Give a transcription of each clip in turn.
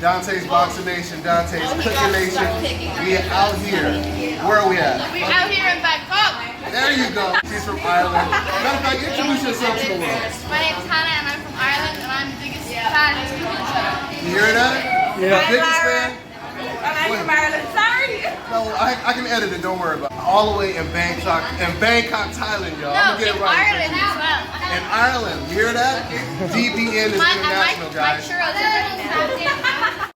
Dante's Boxing Nation, Dante's Cooking Nation. We are out here. Where are we at? We're out here in Bangkok. There you go. She's from Ireland. Matter of fact, introduce yourself to the world. My name's Hannah and I'm from Ireland and I'm the biggest fan of cooking show. You hear that? Yeah. Biggest fan? And I'm from Ireland. Sorry. No, I can edit it, don't worry about it. All the way in Bangkok, Thailand, y'all. No, I'm gonna get in it right. Ireland as well. In Ireland, you hear that? DBN is international, My guys. churros are ready now.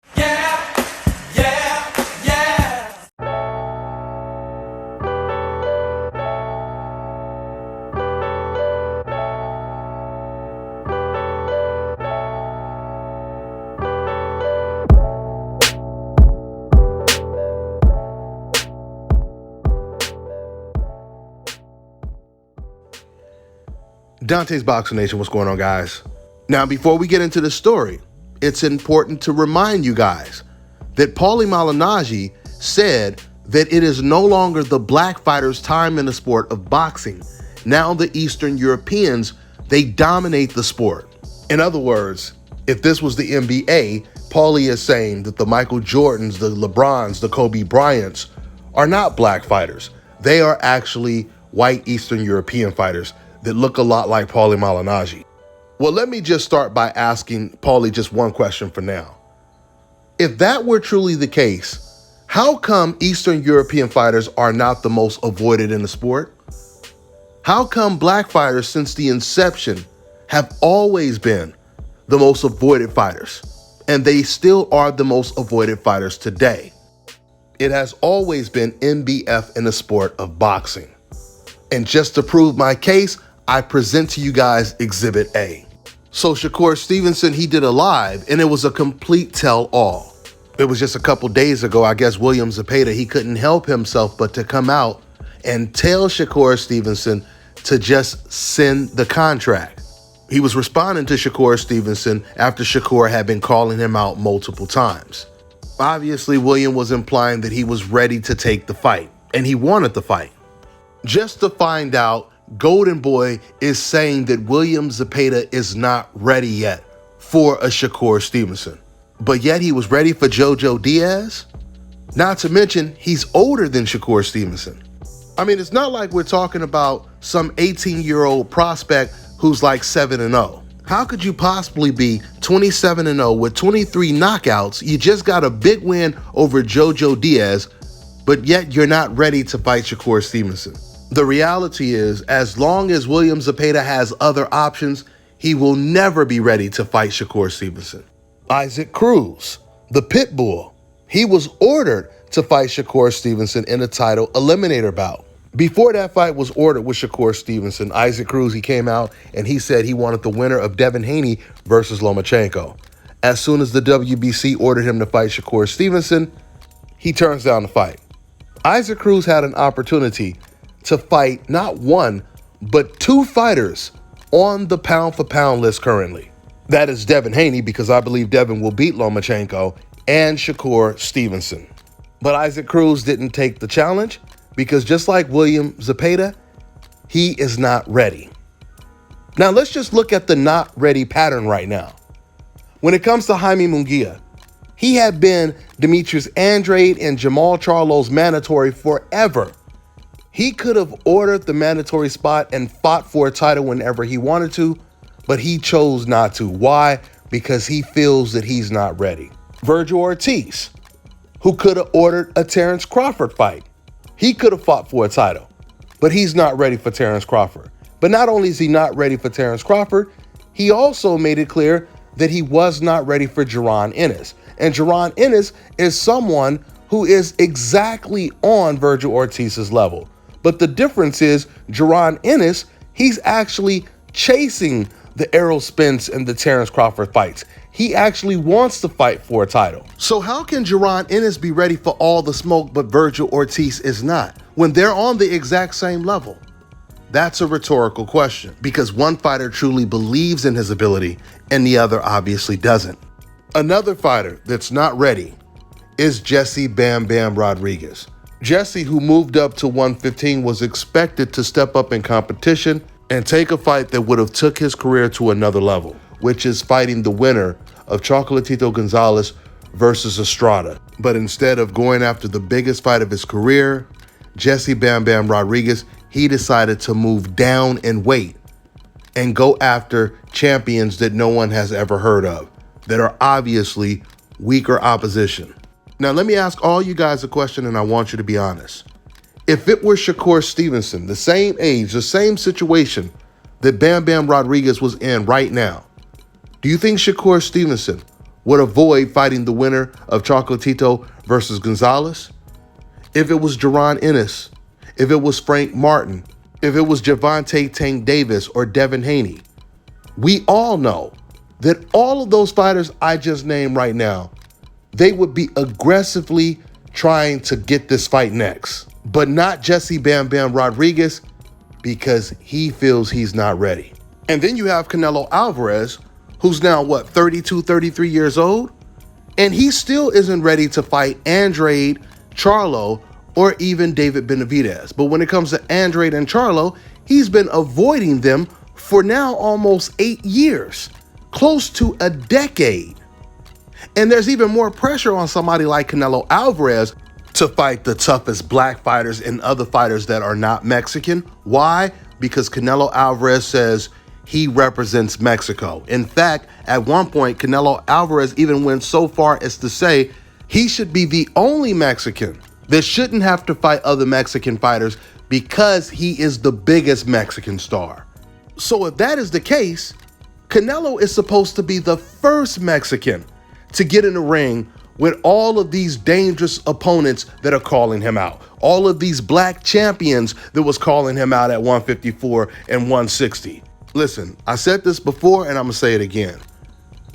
Dante's Boxing Nation, what's going on, guys? Now, before we get into the story, it's important to remind you guys that Paulie Malignaggi said that it is no longer the black fighters' time in the sport of boxing. Now the Eastern Europeans, they dominate the sport. In other words, if this was the NBA, Paulie is saying that the Michael Jordans, the LeBrons, the Kobe Bryants are not black fighters. They are actually white Eastern European fighters that look a lot like Paulie Malignaggi. Well, let me just start by asking Paulie just one question for now. If that were truly the case, how come Eastern European fighters are not the most avoided in the sport? How come black fighters since the inception have always been the most avoided fighters, and they still are the most avoided fighters today? It has always been MBF in the sport of boxing. And just to prove my case, I present to you guys Exhibit A. So Shakur Stevenson, he did a live, and it was a complete tell-all. It was just a couple days ago, I guess William Zepeda, he couldn't help himself but to come out and tell Shakur Stevenson to just send the contract. He was responding to Shakur Stevenson after Shakur had been calling him out multiple times. Obviously, William was implying that he was ready to take the fight, and he wanted the fight. Just to find out, Golden Boy is saying that William Zepeda is not ready yet for a Shakur Stevenson. But yet he was ready for Jojo Diaz? Not to mention, he's older than Shakur Stevenson. I mean, it's not like we're talking about some 18-year-old prospect who's like 7-0. How could you possibly be 27-0 with 23 knockouts? You just got a big win over Jojo Diaz, but yet you're not ready to fight Shakur Stevenson. The reality is, as long as William Zepeda has other options, he will never be ready to fight Shakur Stevenson. Isaac Cruz, the pit bull, he was ordered to fight Shakur Stevenson in a title eliminator bout. Before that fight was ordered with Shakur Stevenson, Isaac Cruz, he came out and he said he wanted the winner of Devin Haney versus Lomachenko. As soon as the WBC ordered him to fight Shakur Stevenson, he turns down the fight. Isaac Cruz had an opportunity to fight not one, but two fighters on the pound-for-pound list currently. That is Devin Haney, because I believe Devin will beat Lomachenko, and Shakur Stevenson. But Isaac Cruz didn't take the challenge because just like William Zepeda, he is not ready. Now let's just look at the not ready pattern right now. When it comes to Jaime Munguia, he had been Demetrius Andrade and Jamal Charlo's mandatory forever. He could have ordered the mandatory spot and fought for a title whenever he wanted to, but he chose not to. Why? Because he feels that he's not ready. Virgil Ortiz, who could have ordered a Terrence Crawford fight. He could have fought for a title, but he's not ready for Terrence Crawford. But not only is he not ready for Terrence Crawford, he also made it clear that he was not ready for Jaron Ennis. And Jaron Ennis is someone who is exactly on Virgil Ortiz's level. But the difference is Jaron Ennis, he's actually chasing the Errol Spence and the Terrence Crawford fights. He actually wants to fight for a title. So how can Jaron Ennis be ready for all the smoke but Virgil Ortiz is not, when they're on the exact same level? That's a rhetorical question, because one fighter truly believes in his ability and the other obviously doesn't. Another fighter that's not ready is Jesse Bam Bam Rodriguez. Jesse, who moved up to 115, was expected to step up in competition and take a fight that would have took his career to another level, which is fighting the winner of Chocolatito Gonzalez versus Estrada. But instead of going after the biggest fight of his career, Jesse Bam Bam Rodriguez, he decided to move down in weight and go after champions that no one has ever heard of, that are obviously weaker opposition. Now, let me ask all you guys a question, and I want you to be honest. If it were Shakur Stevenson, the same age, the same situation that Bam Bam Rodriguez was in right now, do you think Shakur Stevenson would avoid fighting the winner of Chocolatito versus Gonzalez? If it was Jaron Ennis, if it was Frank Martin, if it was Gervonta Tank Davis or Devin Haney, we all know that all of those fighters I just named right now, they would be aggressively trying to get this fight next. But not Jesse Bam Bam Rodriguez, because he feels he's not ready. And then you have Canelo Alvarez, who's now, 32, 33 years old? And he still isn't ready to fight Andrade, Charlo, or even David Benavidez. But when it comes to Andrade and Charlo, he's been avoiding them for now almost 8 years, close to a decade. And there's even more pressure on somebody like Canelo Alvarez to fight the toughest black fighters and other fighters that are not Mexican. Why? Because Canelo Alvarez says he represents Mexico. In fact, at one point, Canelo Alvarez even went so far as to say he should be the only Mexican that shouldn't have to fight other Mexican fighters because he is the biggest Mexican star. So if that is the case, Canelo is supposed to be the first Mexican to get in the ring with all of these dangerous opponents that are calling him out. All of these black champions that was calling him out at 154 and 160. Listen, I said this before and I'm gonna say it again.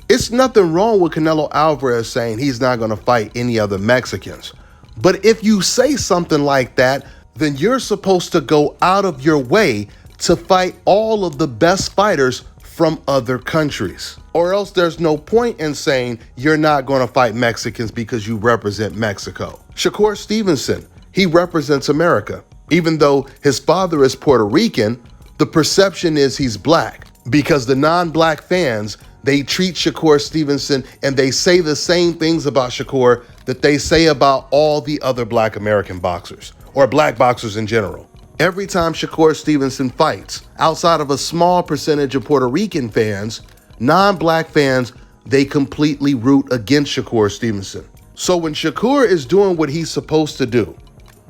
It's nothing wrong with Canelo Alvarez saying he's not gonna fight any other Mexicans. But if you say something like that, then you're supposed to go out of your way to fight all of the best fighters from other countries. Or else there's no point in saying you're not going to fight Mexicans because you represent Mexico. Shakur Stevenson, he represents America. Even though his father is Puerto Rican, the perception is he's black because the non-black fans, they treat Shakur Stevenson and they say the same things about Shakur that they say about all the other black American boxers or black boxers in general. Every time Shakur Stevenson fights, outside of a small percentage of Puerto Rican fans, non-black fans, they completely root against Shakur Stevenson. So when Shakur is doing what he's supposed to do,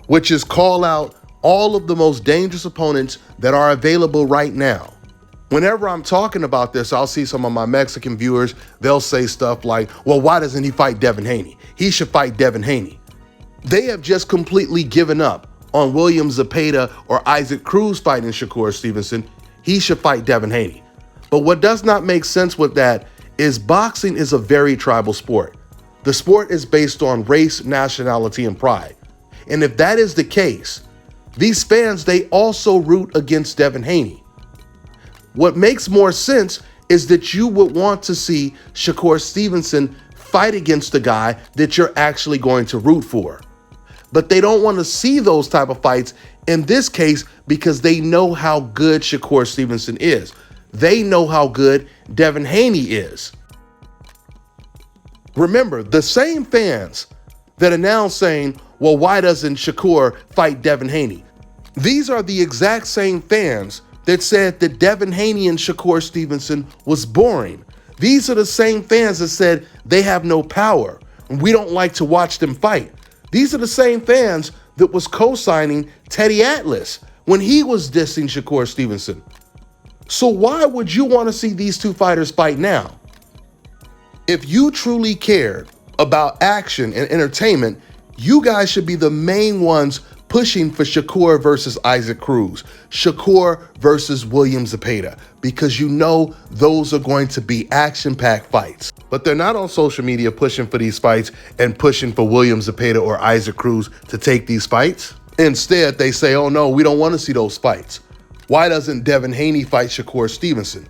which is call out all of the most dangerous opponents that are available right now. Whenever I'm talking about this, I'll see some of my Mexican viewers, they'll say stuff like, well, why doesn't he fight Devin Haney? He should fight Devin Haney. They have just completely given up on William Zepeda or Isaac Cruz fighting Shakur Stevenson. He should fight Devin Haney. But what does not make sense with that is boxing is a very tribal sport. The sport is based on race, nationality, and pride. And if that is the case, these fans, they also root against Devin Haney. What makes more sense is that you would want to see Shakur Stevenson fight against the guy that you're actually going to root for. But they don't want to see those type of fights in this case because they know how good Shakur Stevenson is. They know how good Devin Haney is. Remember, the same fans that are now saying, well, why doesn't Shakur fight Devin Haney? These are the exact same fans that said that Devin Haney and Shakur Stevenson was boring. These are the same fans that said they have no power and we don't like to watch them fight. These are the same fans that was co-signing Teddy Atlas when he was dissing Shakur Stevenson. So why would you want to see these two fighters fight now? If you truly cared about action and entertainment, you guys should be the main ones pushing for Shakur versus Isaac Cruz, Shakur versus William Zepeda, because you know those are going to be action-packed fights. But they're not on social media pushing for these fights and pushing for William Zepeda or Isaac Cruz to take these fights. Instead, they say, oh no, we don't want to see those fights. Why doesn't Devin Haney fight Shakur Stevenson?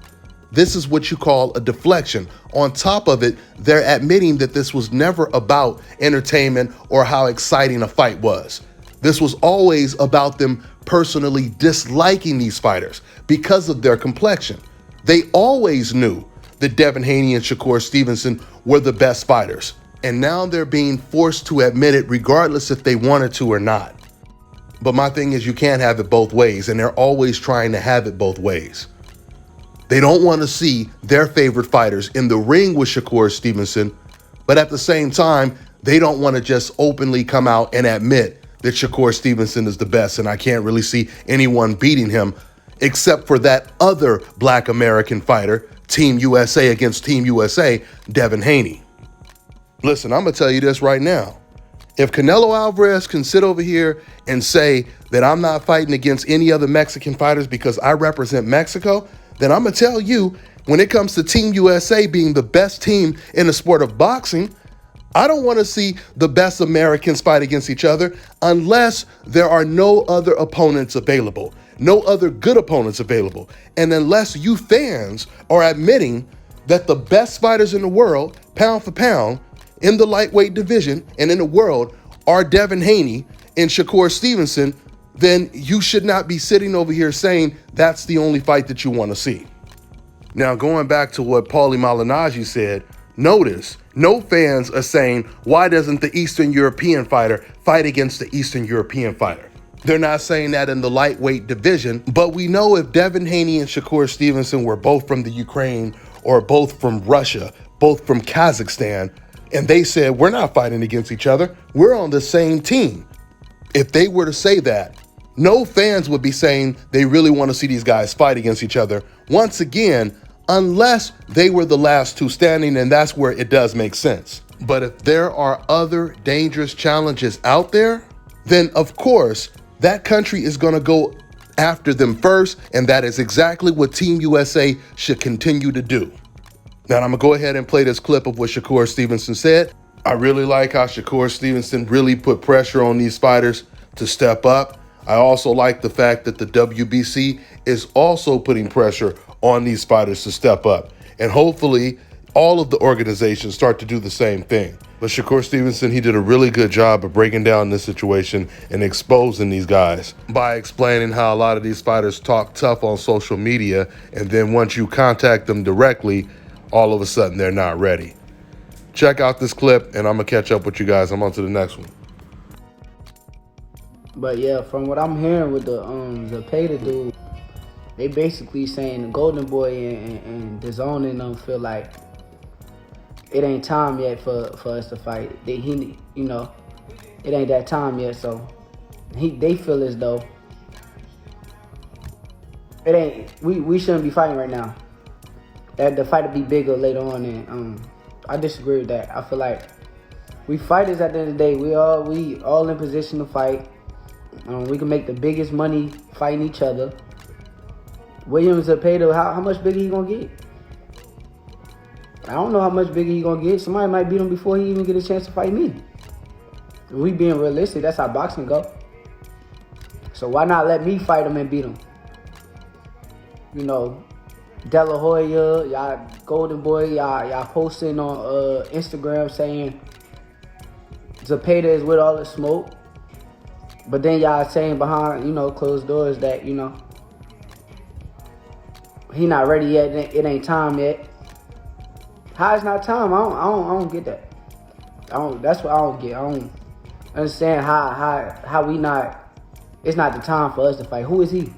This is what you call a deflection. On top of it, they're admitting that this was never about entertainment or how exciting a fight was. This was always about them personally disliking these fighters because of their complexion. They always knew that Devin Haney and Shakur Stevenson were the best fighters. And now they're being forced to admit it regardless if they wanted to or not. But my thing is, you can't have it both ways, and they're always trying to have it both ways. They don't want to see their favorite fighters in the ring with Shakur Stevenson, but at the same time, they don't want to just openly come out and admit that Shakur Stevenson is the best, and I can't really see anyone beating him except for that other Black American fighter, Team USA against Team USA, Devin Haney. Listen, I'm going to tell you this right now. If Canelo Alvarez can sit over here and say that I'm not fighting against any other Mexican fighters because I represent Mexico, then I'm going to tell you, when it comes to Team USA being the best team in the sport of boxing, I don't want to see the best Americans fight against each other unless there are no other opponents available, no other good opponents available, and unless you fans are admitting that the best fighters in the world, pound for pound, in the lightweight division and in the world are Devin Haney and Shakur Stevenson, then you should not be sitting over here saying that's the only fight that you want to see. Now, going back to what Paulie Malignaggi said, notice no fans are saying, why doesn't the Eastern European fighter fight against the Eastern European fighter? They're not saying that in the lightweight division, but we know if Devin Haney and Shakur Stevenson were both from the Ukraine or both from Russia, both from Kazakhstan, and they said, we're not fighting against each other, we're on the same team. If they were to say that, no fans would be saying they really want to see these guys fight against each other, once again, unless they were the last two standing, and that's where it does make sense. But if there are other dangerous challenges out there, then of course, that country is going to go after them first, and that is exactly what Team USA should continue to do. Now, I'm going to go ahead and play this clip of what Shakur Stevenson said. I really like how Shakur Stevenson really put pressure on these fighters to step up. I also like the fact that the WBC is also putting pressure on these fighters to step up. And hopefully, all of the organizations start to do the same thing. But Shakur Stevenson, he did a really good job of breaking down this situation and exposing these guys by explaining how a lot of these fighters talk tough on social media, and then once you contact them directly, all of a sudden they're not ready. Check out this clip, and I'm going to catch up with you guys. I'm on to the next one. But yeah, from what I'm hearing with the Zepeda dude, they basically saying the Golden Boy and the Zone and them feel like it ain't time yet for us to fight. It ain't that time yet. So they feel as though it ain't. We shouldn't be fighting right now. That the fight will be bigger later on, and I disagree with that. I feel like we fighters at the end of the day. We all in position to fight. We can make the biggest money fighting each other. Williams Zepeda, how much bigger he gonna get? I don't know how much bigger he gonna get. Somebody might beat him before he even get a chance to fight me. If we being realistic, that's how boxing go. So why not let me fight him and beat him? You know, De La Hoya, y'all Golden Boy, y'all posting on Instagram saying Zepeda is with all the smoke. But then y'all saying behind, closed doors that, he not ready yet. It ain't time yet. How it's not time? I don't get that. That's what I don't get. I don't understand how we not. It's not the time for us to fight. Who is he?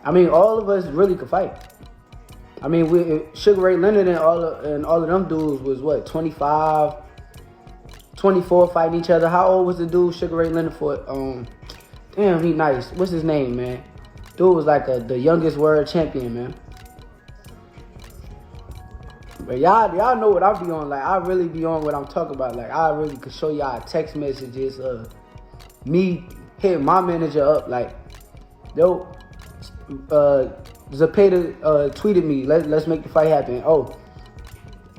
I mean, all of us really could fight. I mean, Sugar Ray Leonard and all of them dudes was what, 25, 24 fighting each other. How old was the dude Sugar Ray Leonard for? Damn, he nice. What's his name, man? Dude was like the youngest world champion, man. But y'all know what I be on. Like, I really be on what I'm talking about. Like, I really could show y'all text messages of me hitting my manager up. Like, yo, Zepeda tweeted me. Let's make the fight happen. Oh,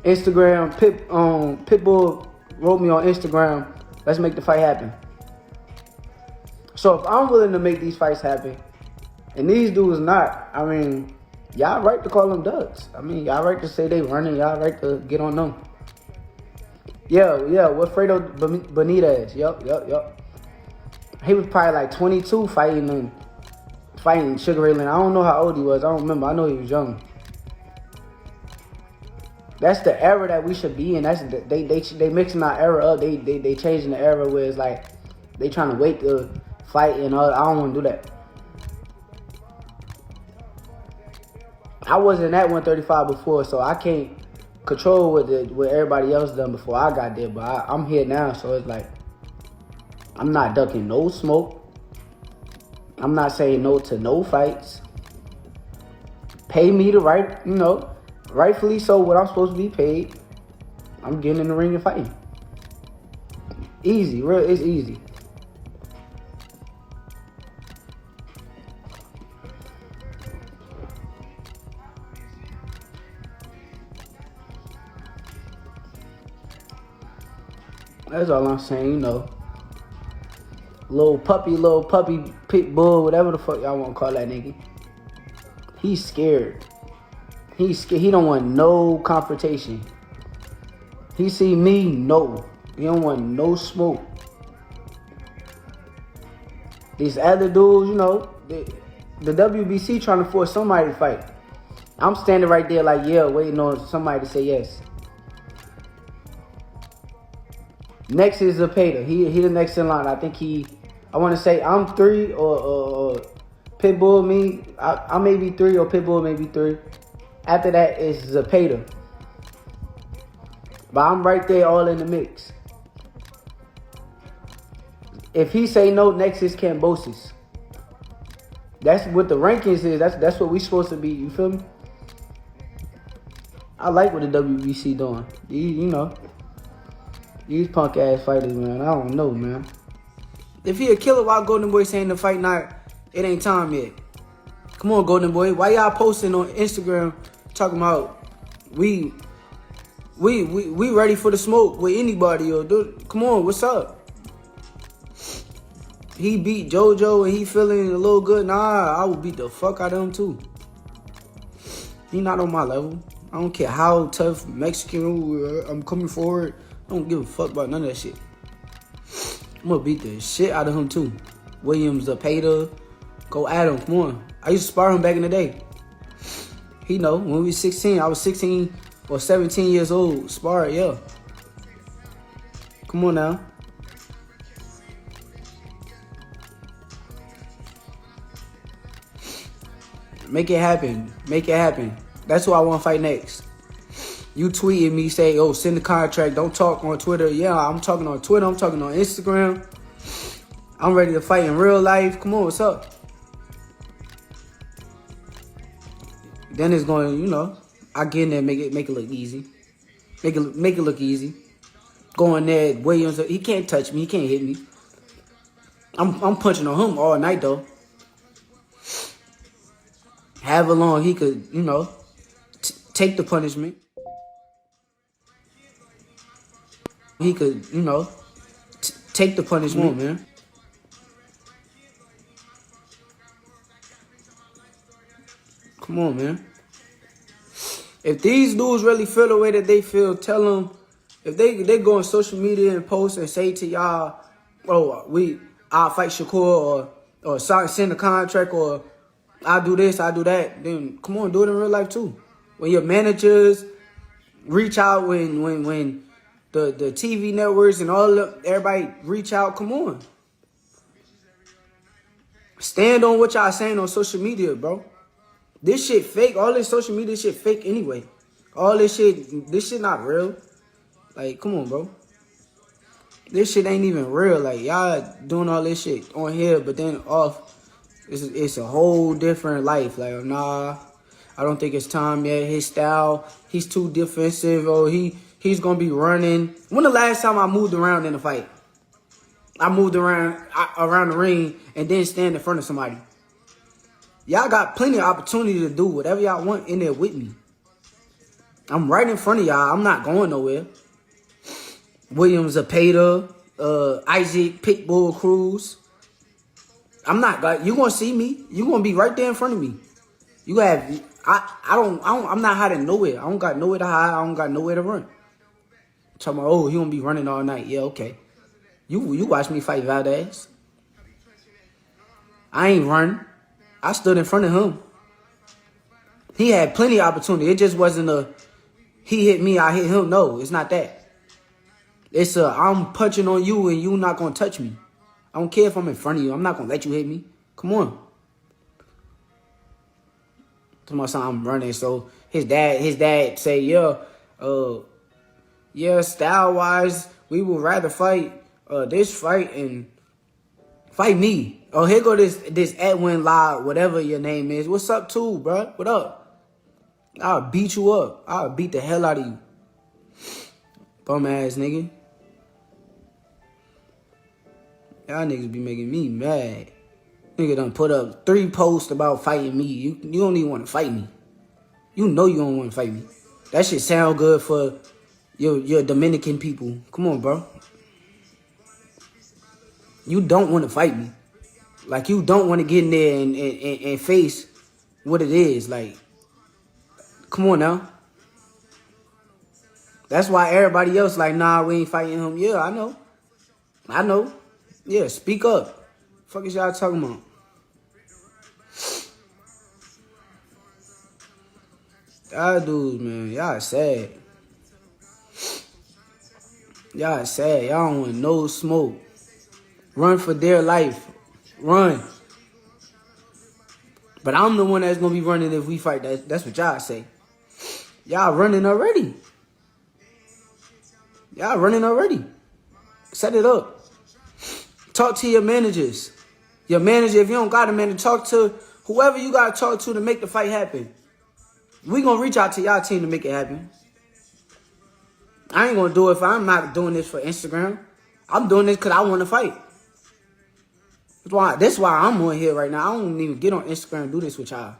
Instagram, Pitbull wrote me on Instagram. Let's make the fight happen. So if I'm willing to make these fights happen, and these dudes not, I mean, y'all right to call them ducks. I mean, y'all right to say they running. Y'all right to get on them. Yeah, Wilfredo Benitez. Yup. He was probably like 22 fighting Sugar Ray Leonard. I don't know how old he was. I don't remember. I know he was young. That's the era that we should be in. They mixing our era up. They changing the era where it's like they trying to wait to fight and all. I don't want to do that. I wasn't at 135 before, so I can't control what everybody else done before I got there. But I'm here now, so it's like I'm not ducking no smoke. I'm not saying no to no fights. Pay me the right, rightfully so what I'm supposed to be paid. I'm getting in the ring and fighting. Easy, real, it's easy. That's all I'm saying, Little puppy, pit bull, whatever the fuck y'all want to call that nigga. He's scared. He's scared. He don't want no confrontation. He see me, no. He don't want no smoke. These other dudes, the WBC trying to force somebody to fight. I'm standing right there like, yeah, waiting on somebody to say yes. Next is Zapata. He the next in line. I think I want to say I'm 3 or Pitbull me. I may be 3 or Pitbull may be 3. After that is Zapata. But I'm right there all in the mix. If he say no, next is Cambosis. That's what the rankings is. That's what we supposed to be. You feel me? I like what the WBC doing. These punk ass fighters, man. I don't know, man. If he a killer, why Golden Boy saying the fight night, it ain't time yet? Come on, Golden Boy. Why y'all posting on Instagram talking about we ready for the smoke with anybody? Or come on, what's up? He beat JoJo and he feeling a little good. Nah, I will beat the fuck out of him too. He not on my level. I don't care how tough Mexican I'm coming forward. I don't give a fuck about none of that shit. I'm gonna beat the shit out of him too. Williams, Zapata, go at him. Come on. I used to spar him back in the day. He know when we was 16, I was 16 or 17 years old. Spar, yeah. Come on now. Make it happen. Make it happen. That's who I want to fight next. You tweeted me, say, oh, send the contract. Don't talk on Twitter. Yeah, I'm talking on Twitter. I'm talking on Instagram. I'm ready to fight in real life. Come on, what's up? Then it's going, I get in there, make it look easy. Make it look easy. Go in there, Williams, he can't touch me. He can't hit me. I'm punching on him all night, though. However long he could, take the punishment. He could, take the punishment, man. Come on, man. If these dudes really feel the way that they feel, tell them. If they go on social media and post and say to y'all, oh, I'll fight Shakur or send a contract or I'll do this, I'll do that, then come on, do it in real life too. When your managers reach out, when the TV networks and everybody reach out, come on. Stand on what y'all saying on social media, bro. This shit fake. All this social media shit fake anyway. All this shit not real. Like, come on, bro. This shit ain't even real. Like, y'all doing all this shit on here, but then off, it's a whole different life. Like, nah, I don't think it's time yet. His style, he's too defensive. Oh, he's gonna be running. When the last time I moved around in a fight? I moved around the ring and then stand in front of somebody. Y'all got plenty of opportunity to do whatever y'all want in there with me. I'm right in front of y'all. I'm not going nowhere. Williams, Zapata, Isaac, Pitbull, Cruz. I'm not. You gonna see me? You gonna be right there in front of me. You have. I'm not hiding nowhere. I don't got nowhere to hide. I don't got nowhere to run. Talking about, oh, he gonna be running all night. Yeah, okay. You watch me fight Valdez. I ain't run. I stood in front of him. He had plenty of opportunity. It just wasn't he hit me, I hit him. No, it's not that. It's I'm punching on you and you not gonna touch me. I don't care if I'm in front of you. I'm not gonna let you hit me. Come on. To my son, I'm running. So his dad say, yeah, style wise, we would rather fight this fight and fight me. Oh, here go this Edwin La, whatever your name is. What's up, too, bro? What up? I'll beat you up. I'll beat the hell out of you. Bum ass nigga. Y'all niggas be making me mad. Nigga done put up 3 posts about fighting me. You don't even want to fight me. You know you don't want to fight me. That shit sound good for your Dominican people. Come on, bro. You don't want to fight me. Like, you don't want to get in there and face what it is. Like, come on now. That's why everybody else like, nah, we ain't fighting him. Yeah, I know. I know. Yeah, speak up. Fuck is y'all talking about? Y'all dudes, man, y'all sad. Y'all sad. Y'all don't want no smoke. Run for dear life. Run. But I'm the one that's gonna be running if we fight. That's what y'all say. Y'all running already. Y'all running already. Set it up. Talk to your managers. Your manager, if you don't got a manager, talk to whoever you got to talk to make the fight happen. We going to reach out to y'all team to make it happen. I ain't going to do it if I'm not doing this for Instagram. I'm doing this because I want to fight. That's why I'm on here right now. I don't even get on Instagram and do this with y'all.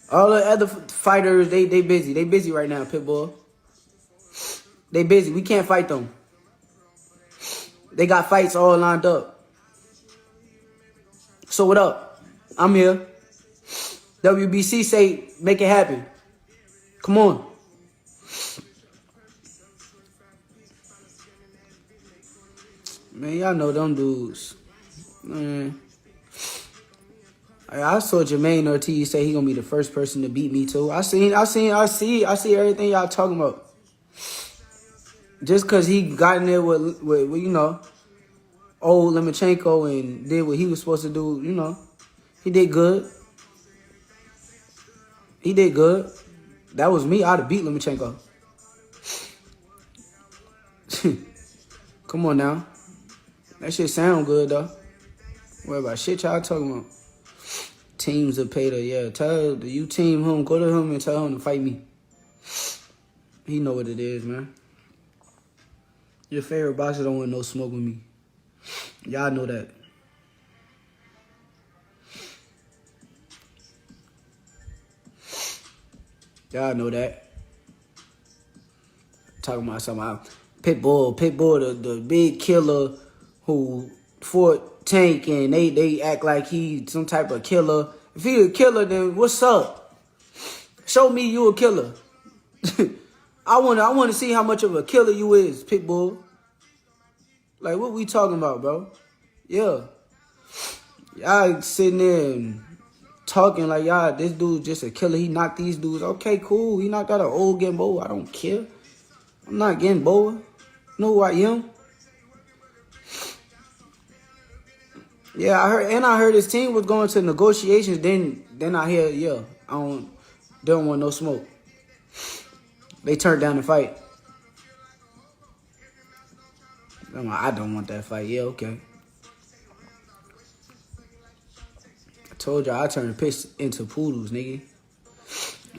All the other fighters, they busy. They busy right now, Pitbull. They busy. We can't fight them. They got fights all lined up. So what up? I'm here. WBC say make it happen. Come on. Man, y'all know them dudes. Man. I saw Jermaine Ortiz say he gonna be the first person to beat me too. I see everything y'all talking about. Just cause he got in there with you know, old Lomachenko and did what he was supposed to do, you know, he did good. He did good. That was me. I'd have beat Lomachenko. Come on now. That shit sound good though. What about shit y'all talking about? Teams of Peter, yeah. Tell you team him, go to him and tell him to fight me. He know what it is, man. Your favorite boxer don't want no smoke with me. Y'all know that. Y'all know that. Talking about something. Pitbull, the big killer who fought Tank and they act like he some type of killer. If he a killer, then what's up? Show me you a killer. I want to see how much of a killer you is, Pitbull. Like, what we talking about, bro? Yeah. Y'all sitting there and talking like, y'all, this dude just a killer. He knocked these dudes. Okay, cool. He knocked out an old Gamboa. I don't care. I'm not Gamboa. You know who I am? Yeah, I heard his team was going to negotiations. Then I hear, yeah, they don't want no smoke. They turned down the fight. I'm like, I don't want that fight. Yeah, okay. I told y'all I turned the pitch into poodles, nigga.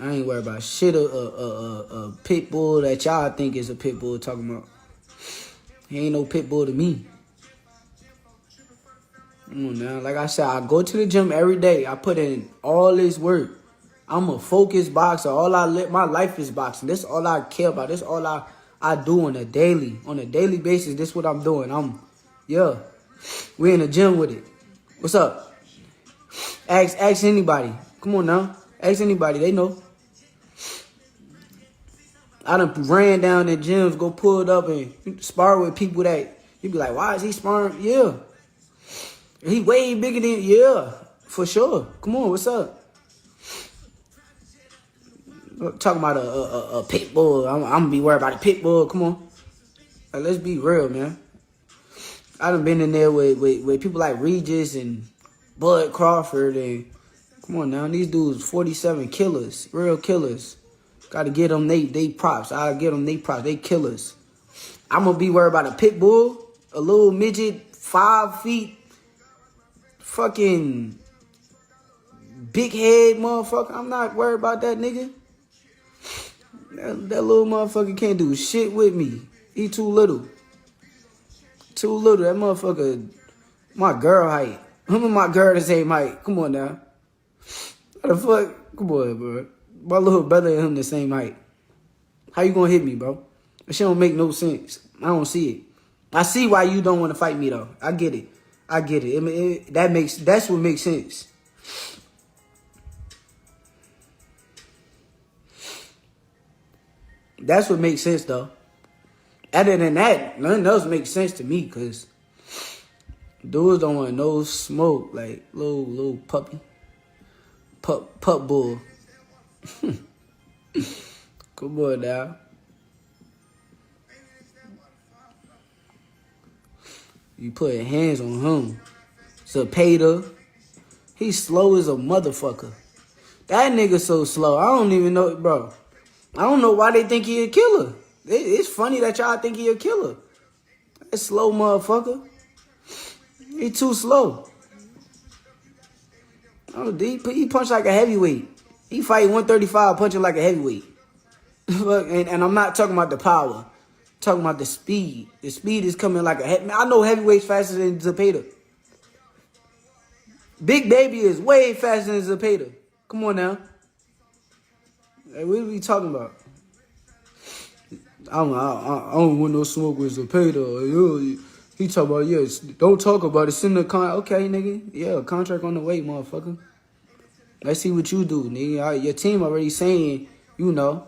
I ain't worried about shit. A pit bull that y'all think is a pit bull talking about. He ain't no pit bull to me. Come on now. Like I said, I go to the gym every day. I put in all this work. I'm a focused boxer. My life is boxing. This is all I care about. This is all I do on a daily basis. This is what I'm doing. We in the gym with it. What's up? Ask anybody. Come on now. Ask anybody. They know. I done ran down the gyms, go pull it up and spar with people that you be like, why is he sparring? Yeah. He way bigger than, yeah, for sure. Come on, what's up? Talking about a pit bull. I'm gonna be worried about a pit bull. Come on. Like, let's be real, man. I done been in there with people like Regis and Bud Crawford and come on now, these dudes 47 killers, real killers. Gotta get them they props. I'll get them they props. They killers. I'm gonna be worried about a pit bull, a little midget, 5 feet, fucking big head motherfucker. I'm not worried about that nigga. That little motherfucker can't do shit with me. He too little. Too little. That motherfucker, my girl height. Him and my girl the same height. Come on now. What the fuck? Come on, bro. My little brother and him the same height. How you gonna hit me, bro? That shit don't make no sense. I don't see it. I see why you don't want to fight me, though. I get it. I get it. That's what makes sense. That's what makes sense, though. Other than that, nothing else makes sense to me, because dudes don't want no smoke, like little puppy. Pup bull. Come on now. You put hands on him. Zapata. He's slow as a motherfucker. That nigga so slow. I don't even know, bro. I don't know why they think he a killer. It's funny that y'all think he a killer. That slow motherfucker. He too slow. Oh, he punch like a heavyweight. He fight 135 punching like a heavyweight. and I'm not talking about the power. I'm talking about the speed. The speed is coming like a heavy. I know heavyweights faster than Zapata. Big Baby is way faster than Zapata. Come on now. Hey, what are we talking about? I don't want no smoke with Zapata. He talk about, yes, don't talk about it. Send the contract. Okay, nigga. Yeah, contract on the way, motherfucker. Let's see what you do, nigga. Your team already saying, you know.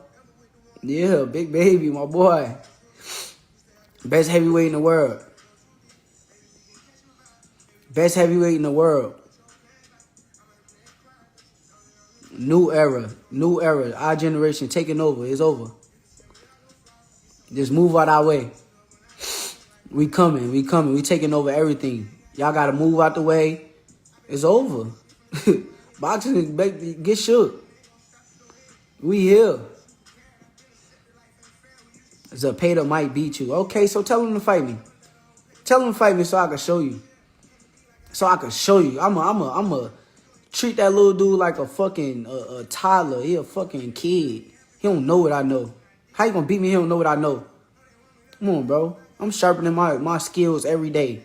Yeah, Big Baby, my boy. Best heavyweight in the world. Best heavyweight in the world. New era. New era. Our generation taking over. It's over. Just move out our way. We coming. We taking over everything. Y'all gotta move out the way. It's over. Boxing, get shook. We here. Zapata might beat you. Okay, so tell him to fight me. Tell him to fight me so I can show you. I'ma treat that little dude like a fucking a toddler. He a fucking kid. He don't know what I know. How you gonna beat me? He don't know what I know. Come on, bro. I'm sharpening my skills every day.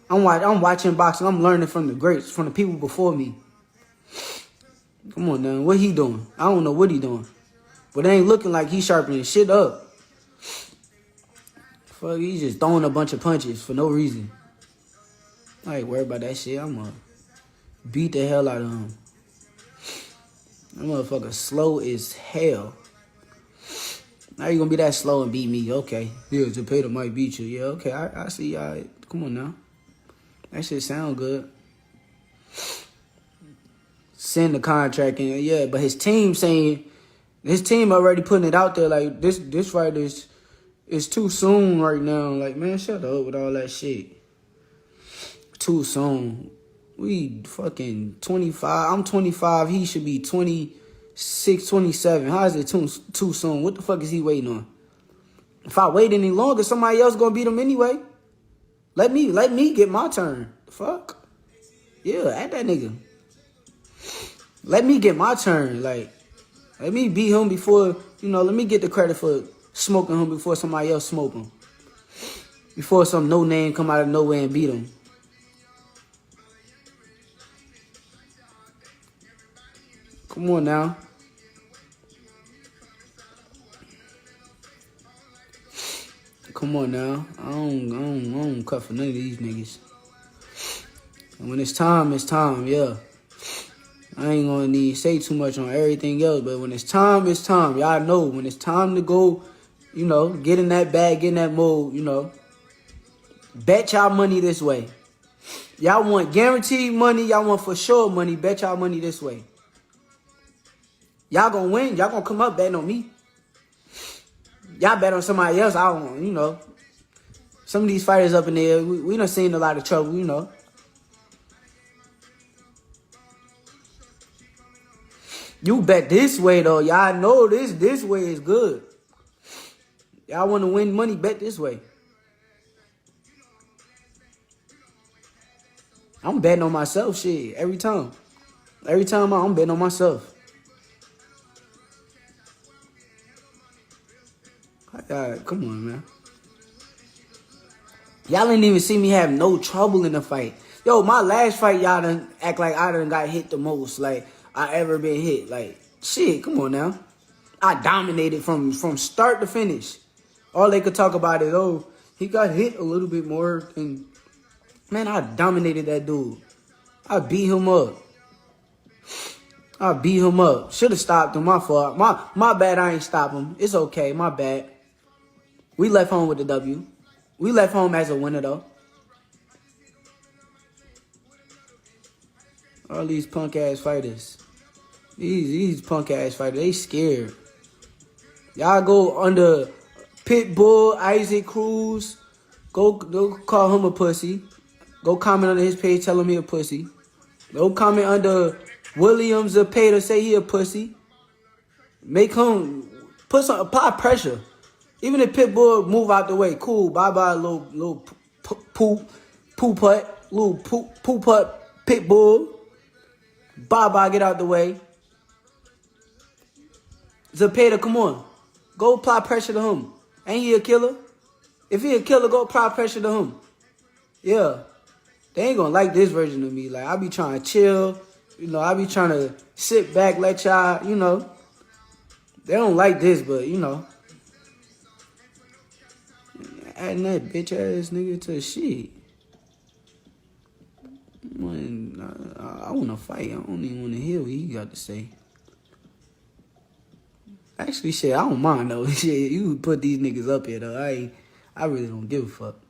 I'm watching boxing. I'm learning from the greats, from the people before me. Come on, now. What he doing? I don't know what he doing. But it ain't looking like he sharpening shit up. Fuck, he just throwing a bunch of punches for no reason. I ain't worried about that shit. I'm gonna beat the hell out of him. That motherfucker slow as hell. Now you gonna be that slow and beat me? Okay. Yeah, Zapata might beat you. Yeah, okay. I see y'all. Come on now. That shit sound good. Send the contract in. Yeah, but his team already putting it out there like this fight is too soon right now. Like, man, shut up with all that shit. Too soon. We fucking 25. I'm 25. He should be 26, 27. How is it too soon? What the fuck is he waiting on? If I wait any longer, somebody else gonna beat him anyway. Let me get my turn. Fuck. Yeah, at that nigga. Let me get my turn. Like, let me beat him before, let me get the credit for smoking him before somebody else smoke him. Before some no-name come out of nowhere and beat him. Come on now. Come on now. I don't cut for none of these niggas. And when it's time, yeah. I ain't gonna need to say too much on everything else, but when it's time, it's time. Y'all know when it's time to go, get in that bag, get in that mode, Bet y'all money this way. Y'all want guaranteed money, y'all want for sure money, bet y'all money this way. Y'all gonna win. Y'all gonna come up betting on me. Y'all bet on somebody else. I don't, you know. Some of these fighters up in there, we done seen a lot of trouble, you know. You bet this way, though. Y'all know this way is good. Y'all want to win money, bet this way. I'm betting on myself, shit, every time. Every time I'm betting on myself. Come on, man. Y'all ain't even see me have no trouble in the fight. Yo, my last fight, y'all done act like I done got hit the most, like, I ever been hit. Like, shit, come on now. I dominated from start to finish. All they could talk about is, oh, he got hit a little bit more. And man, I dominated that dude. I beat him up. Should have stopped him. My fault. My bad. I ain't stop him. It's okay. My bad. We left home with the W. We left home as a winner, though. All these punk ass fighters. These punk ass fighters, they scared. Y'all go under Pitbull, Isaac Cruz. Go call him a pussy. Go comment under his page, tell him he a pussy. Go comment under William Zepeda, say he a pussy. Make him apply pressure. Even if Pitbull move out the way, cool. Bye bye, little poo putt, little poo putt Pitbull. Bye bye, get out the way. Zepeda, come on. Go apply pressure to him. Ain't he a killer? If he a killer, go apply pressure to him. Yeah. They ain't gonna like this version of me. Like, I be trying to chill. You know, I be trying to sit back, let y'all, you know. They don't like this, but, you know. Adding that bitch ass nigga to shit. I want to fight. I don't even want to hear what he got to say. Actually, shit, I don't mind though. Shit, you put these niggas up here though. I really don't give a fuck.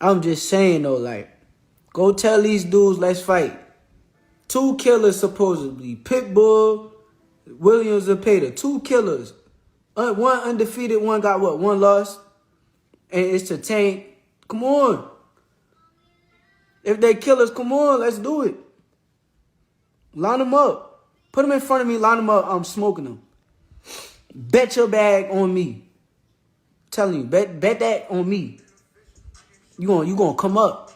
I'm just saying though, like, go tell these dudes, let's fight. 2 killers supposedly. Pitbull, Williams, Zepeda. 2 killers. One undefeated, one got what? 1 loss. And it's to Tank. Come on. If they killers, come on, let's do it. Line them up. Put them in front of me, line them up. I'm smoking them. Bet your bag on me. I'm telling you, bet that on me. You gonna come up.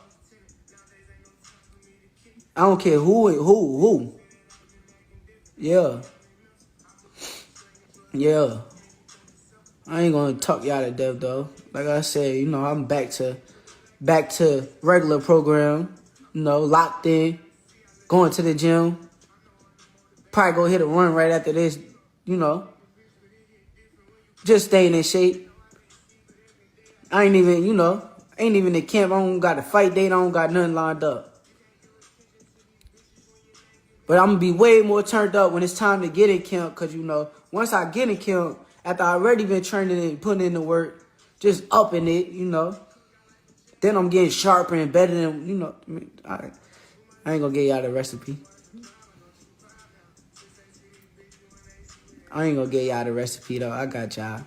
I don't care who. Yeah. I ain't gonna talk y'all to death though. Like I said, you know, I'm back to regular program. You know, locked in, going to the gym. Probably go hit a run right after this, you know. Just staying in shape. I ain't even in camp. I don't got a fight date. I don't got nothing lined up. But I'm going to be way more turned up when it's time to get in camp. Because, you know, once I get in camp, after I already been training and putting in the work, just upping it, you know. Then I'm getting sharper and better than, you know. I ain't going to get y'all the recipe. I ain't gonna get y'all the recipe though. I got y'all.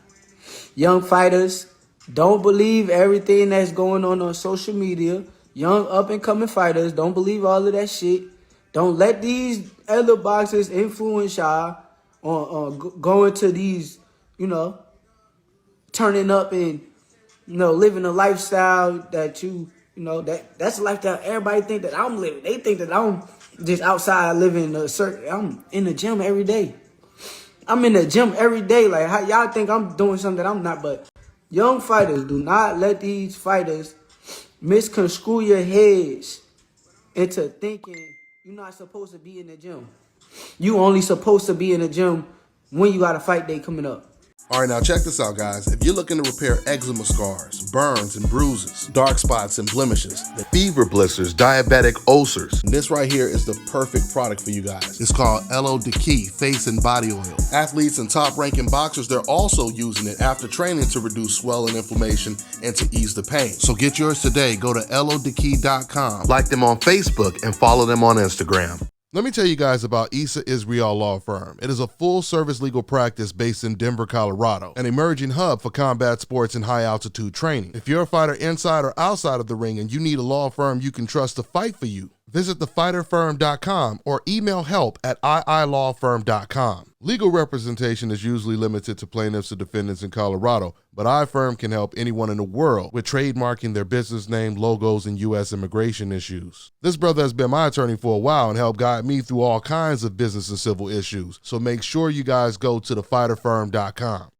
Young fighters, don't believe everything that's going on social media. Young up and coming fighters, don't believe all of that shit. Don't let these other boxers influence y'all on going to these, you know, turning up and, you know, living a lifestyle that you know, that's a lifestyle everybody think that I'm living. They think that I'm just outside living I'm in the gym every day. I'm in the gym every day. Like, how y'all think I'm doing something that I'm not? But young fighters, do not let these fighters misconstrue your heads into thinking you're not supposed to be in the gym. You only supposed to be in the gym when you got a fight day coming up. All right, now check this out, guys. If you're looking to repair eczema scars, burns and bruises, dark spots and blemishes, fever blisters, diabetic ulcers, this right here is the perfect product for you guys. It's called LO Key Face and Body Oil. Athletes and top-ranking boxers, they're also using it after training to reduce swelling, inflammation, and to ease the pain. So get yours today. Go to LODkey.com, like them on Facebook, and follow them on Instagram. Let me tell you guys about Issa Israel Law Firm. It is a full-service legal practice based in Denver, Colorado, an emerging hub for combat sports and high-altitude training. If you're a fighter inside or outside of the ring and you need a law firm you can trust to fight for you, visit thefighterfirm.com or email help@iilawfirm.com. Legal representation is usually limited to plaintiffs or defendants in Colorado, but iFirm can help anyone in the world with trademarking their business name, logos, and U.S. immigration issues. This brother has been my attorney for a while and helped guide me through all kinds of business and civil issues, so make sure you guys go to thefighterfirm.com.